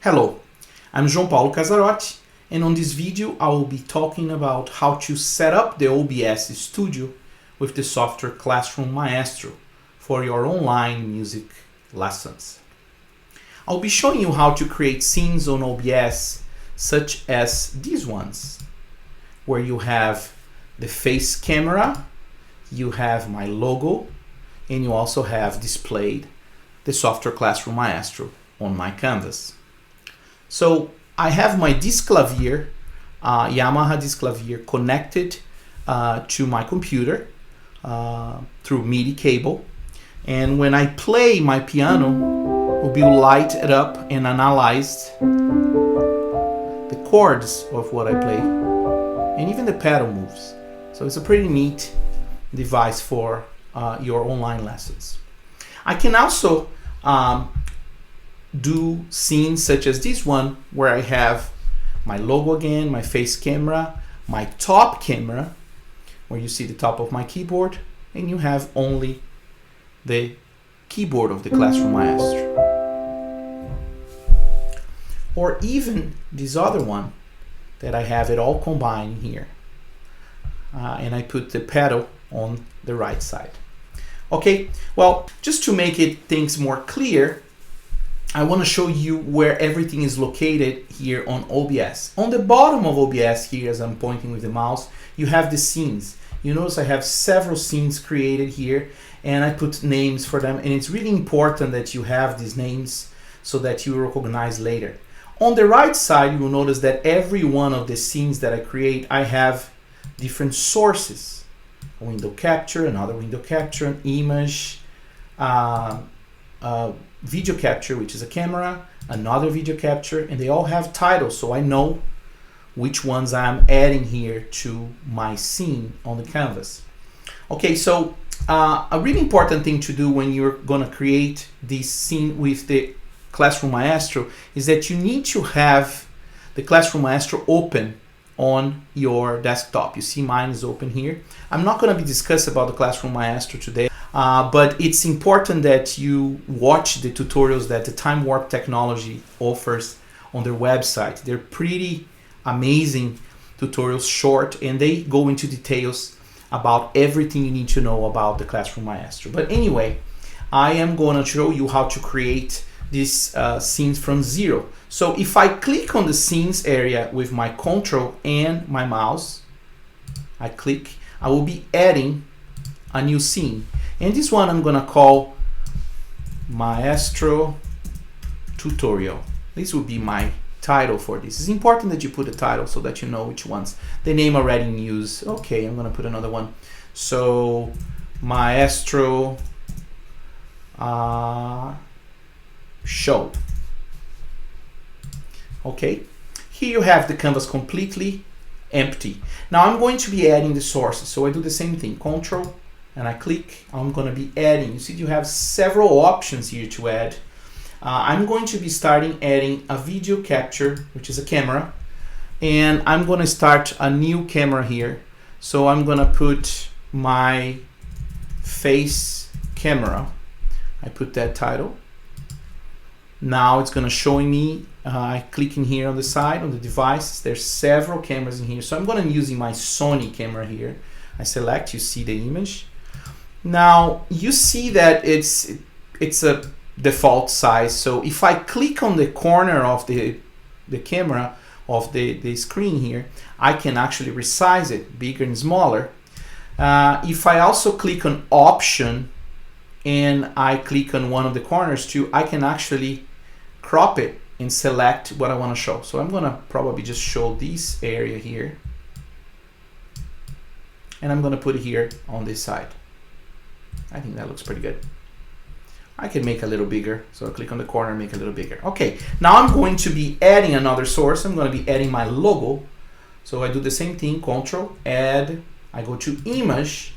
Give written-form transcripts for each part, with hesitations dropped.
Hello, I'm João Paulo Casarotti, and on this video I will be talking about how to set up the OBS Studio with the software Classroom Maestro for your online music lessons. I'll be showing you how to create scenes on OBS such as these ones, where you have the face camera, you have my logo, and you also have displayed the software Classroom Maestro on my canvas. So I have my disc clavier, Yamaha disc clavier, connected to my computer through MIDI cable, and when I play my piano, it will be lighted up and analyzed the chords of what I play, and even the pedal moves. So it's a pretty neat device for your online lessons. I can also do scenes such as this one, where I have my logo again, my face camera, my top camera, where you see the top of my keyboard, and you have only the keyboard of the Classroom Maestro. Or even this other one that I have it all combined here. And I put the pedal on the right side. Okay, well, just to make things more clear, I want to show you where everything is located here on OBS. On the bottom of OBS here, as I'm pointing with the mouse, you have the scenes. You notice I have several scenes created here, and I put names for them, and it's really important that you have these names so that you recognize later. On the right side, you will notice that every one of the scenes that I create, I have different sources. A window capture, another window capture, an image, video capture, which is a camera, another video capture, and they all have titles, so I know which ones I'm adding here to my scene on the canvas. Okay, so a really important thing to do when you're gonna create this scene with the Classroom Maestro is that you need to have the Classroom Maestro open on your desktop. You see mine is open here. I'm not gonna be discussing about the Classroom Maestro today, but it's important that you watch the tutorials that the TimeWarp technology offers on their website. They're pretty amazing tutorials, short, and they go into details about everything you need to know about the Classroom Maestro. But anyway, I am going to show you how to create these scenes from zero. So if I click on the scenes area with my control and my mouse, I will be adding a new scene. And this one I'm gonna call Maestro Tutorial. This will be my title for this. It's important that you put a title so that you know which ones. The name already in use. Okay, I'm gonna put another one. So Maestro Show. Okay, here you have the canvas completely empty. Now I'm going to be adding the sources. So I do the same thing, Control, and I click. I'm going to be adding. You see you have several options here to add. I'm going to be adding a video capture, which is a camera, and I'm going to start a new camera here. So I'm going to put my face camera. I put that title. Now it's going to show me, I click in here on the side, on the device. There's several cameras in here. So I'm going to be using my Sony camera here. I select, you see the image. Now you see that it's a default size. So if I click on the corner of the camera of the screen here, I can actually resize it bigger and smaller. If I also click on option and I click on one of the corners too, I can actually crop it and select what I want to show. So I'm gonna probably just show this area here, and I'm gonna put it here on this side. I think that looks pretty good. I can make a little bigger, so I click on the corner and make it a little bigger. Okay, now I'm going to be adding another source. I'm going to be adding my logo. So I do the same thing, Control, add, I go to image.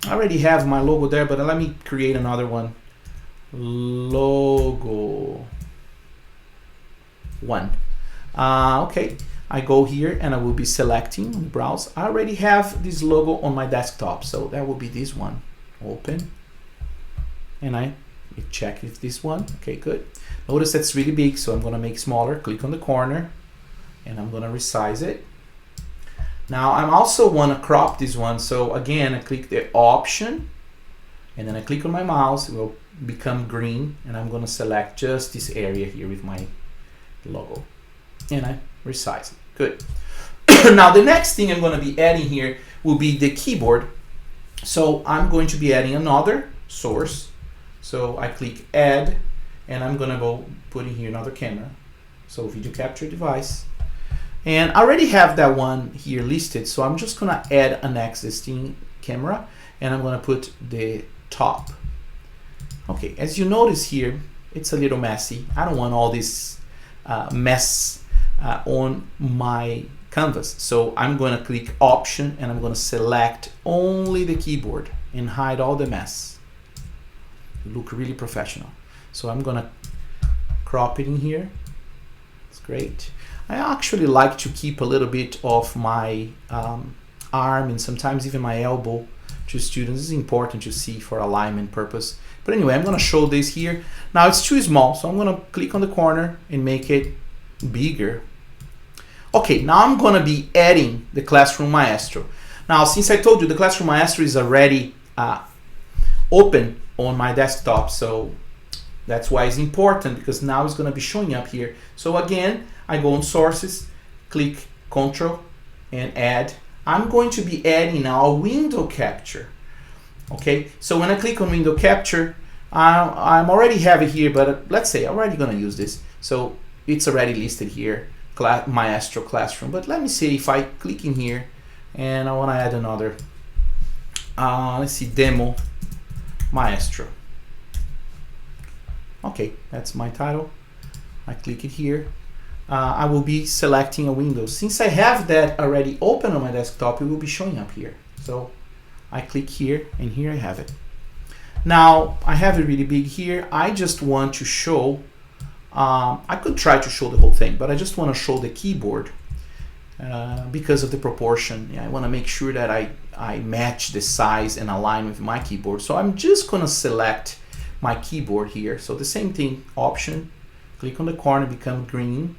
I already have my logo there, but let me create another one. Logo 1. Okay, I go here and I will be selecting on the browse. I already have this logo on my desktop, so that will be this one. Open, and I check if this one, okay, good. Notice that's really big, so I'm gonna make smaller, click on the corner, and I'm gonna resize it. Now I also wanna crop this one, so again, I click the option, and then I click on my mouse, it will become green, and I'm gonna select just this area here with my logo, and I resize it, good. Now the next thing I'm gonna be adding here will be the keyboard. So I'm going to be adding another source. So I click add, and I'm gonna go put in here another camera. So video capture device. And I already have that one here listed, so I'm just gonna add an existing camera, and I'm gonna put the top. Okay, as you notice here, it's a little messy. I don't want all this mess on my canvas. So I'm going to click option, and I'm going to select only the keyboard and hide all the mess. You look really professional. So I'm going to crop it in here. It's great. I actually like to keep a little bit of my arm and sometimes even my elbow to students. This is important to see for alignment purpose. But anyway, I'm going to show this here. Now it's too small, so I'm going to click on the corner and make it bigger. Okay, now I'm going to be adding the Classroom Maestro. Now, since I told you the Classroom Maestro is already open on my desktop, so that's why it's important, because now it's going to be showing up here. So again, I go on Sources, click Control, and Add. I'm going to be adding now a window capture. Okay, so when I click on window capture, I'm already have it here, but let's say I'm already going to use this. So it's already listed here. Maestro Classroom, but let me see if I click in here and I want to add another, let's see, Demo Maestro. Okay, that's my title. I click it here. I will be selecting a window. Since I have that already open on my desktop, it will be showing up here. So I click here, and here I have it. Now I have it really big here. I just want to show I could try to show the whole thing, but I just want to show the keyboard because of the proportion. Yeah, I want to make sure that I match the size and align with my keyboard. So I'm just going to select my keyboard here. So the same thing, option, click on the corner, become green,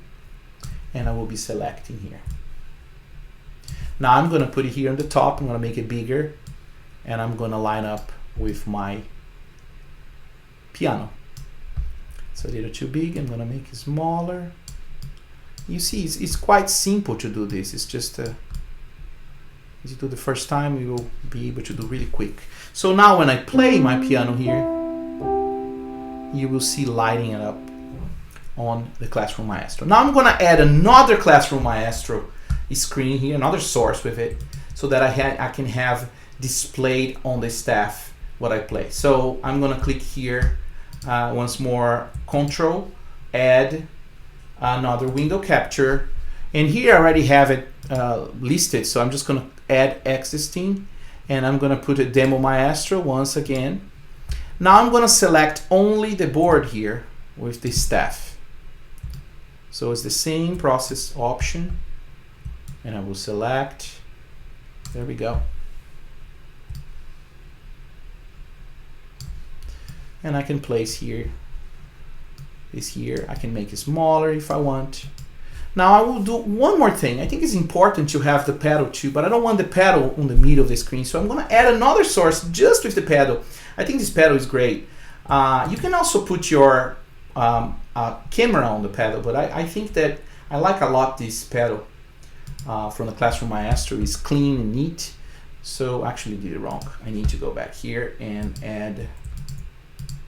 and I will be selecting here. Now I'm going to put it here on the top. I'm going to make it bigger, and I'm going to line up with my piano. It's a little too big. I'm going to make it smaller. You see, it's quite simple to do this. It's just as you do the first time, you will be able to do really quick. So now when I play my piano here, you will see lighting it up on the Classroom Maestro. Now I'm going to add another Classroom Maestro screen here, another source with it, so that I can have displayed on the staff what I play. So I'm going to click here once more, Control, Add another window capture, and here I already have it listed, so I'm just going to add existing, and I'm going to put a Demo Maestro once again. Now I'm going to select only the board here with the staff. So it's the same process, option, and I will select, there we go. And I can place here, this here, I can make it smaller if I want. Now I will do one more thing. I think it's important to have the pedal too, but I don't want the pedal on the middle of the screen, so I'm going to add another source just with the pedal. I think this pedal is great. You can also put your camera on the pedal, but I think that I like a lot this pedal from the Classroom Maestro. It's clean and neat. So actually did it wrong. I need to go back here and add,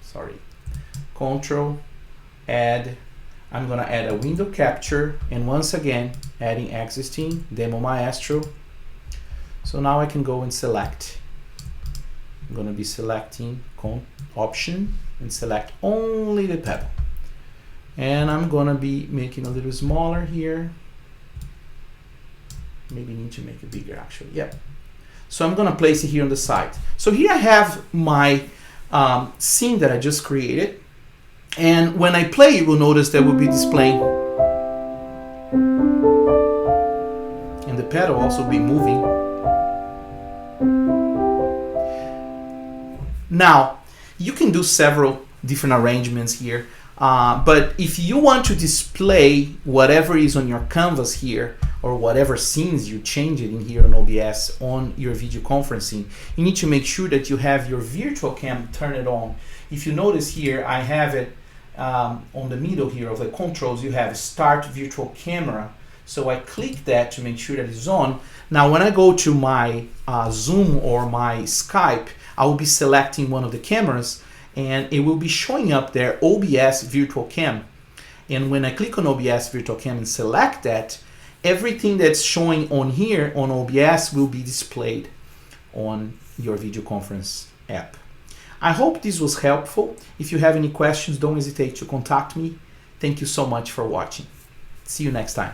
sorry, Control, Add. I'm gonna add a window capture, and once again adding existing Demo Maestro. So now I can go and select. I'm gonna be selecting option and select only the pedal. And I'm gonna be making a little smaller here. Maybe need to make it bigger actually, yep. So I'm gonna place it here on the side. So here I have my scene that I just created. And when I play, you will notice that will be displaying. And the pedal also be moving. Now, you can do several different arrangements here. But if you want to display whatever is on your canvas here, or whatever scenes you change it in here on OBS on your video conferencing, you need to make sure that you have your virtual cam turned on. If you notice here, I have it on the middle here of the controls, you have start virtual camera. So I click that to make sure that it's on. Now when I go to my Zoom or my Skype, I will be selecting one of the cameras and it will be showing up there OBS virtual cam. And when I click on OBS virtual cam and select that, everything that's showing on here on OBS will be displayed on your video conference app. I hope this was helpful. If you have any questions, don't hesitate to contact me. Thank you so much for watching. See you next time.